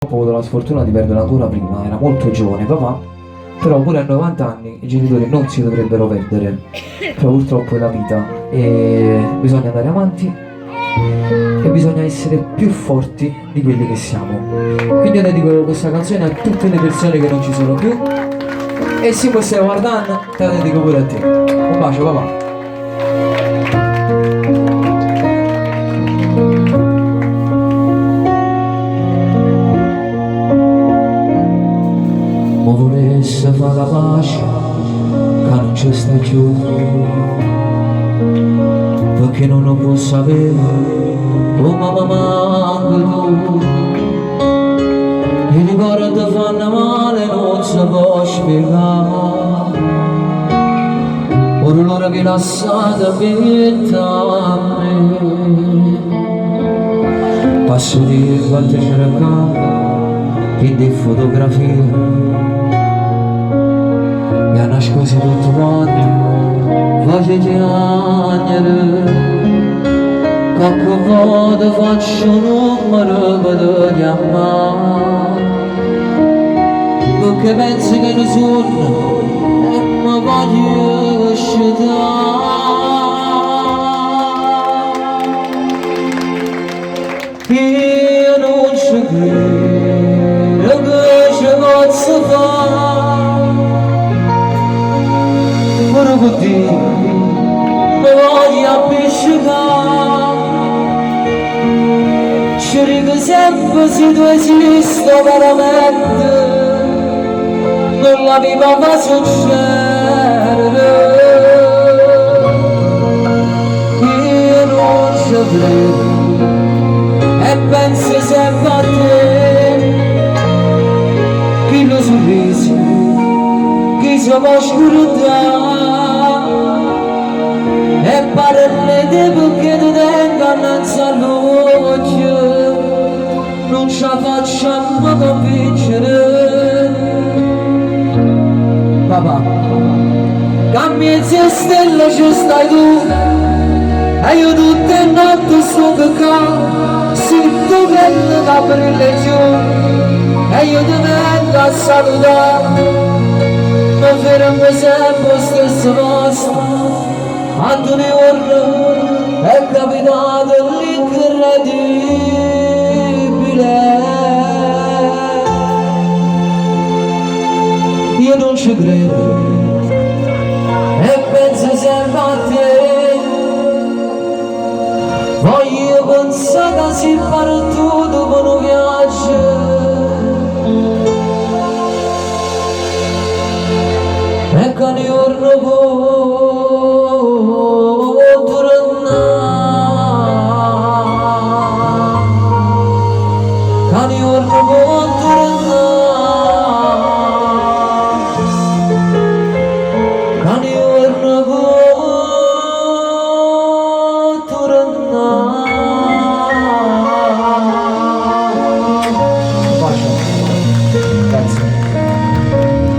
Ho avuto la sfortuna di perdere ancora prima, era molto giovane papà, però pure a 90 anni i genitori non si dovrebbero perdere, però purtroppo è la vita e bisogna andare avanti e bisogna essere più forti di quelli che siamo. Quindi io dedico questa canzone a tutte le persone che non ci sono più e se mi stai guardando te la dedico pure a te. Un bacio papà. Ma volesse fare la pace che non ci sta più, perché non lo può sapere come mamma tu. I ricordi fanno male, non si può spiegare. Ora l'ora che lasciate vita a me, passo di quante cercare che di fotografie mi ha nascosto tutto quanto, voce piangere, qualche volta faccio un numero per chiamare, perché penso che ne sono e mi voglio scegliere. Io non ci credo che ci possa fare, pure così mi voglio appiccicare. Ci dico sempre se tu esisti veramente, non la viva ma succede. Io non ci credo e penso sempre a te, che lo sorriso, che si può scordare, e parole di perché ti tengono in salute, non ce la facciamo convincere. Papà, cambia se stelle ci stai tu, e io tutte le notti sto peccato, se tu prendi da brille giù, e io ti vengo a salutare, mi fermo sempre allo stesso posto, Antoni Orno è capitato l'incredibile. Io non ci credo e penso sempre a te, voglio pensare che si farà tutto con un viaggio, e che ogni giorno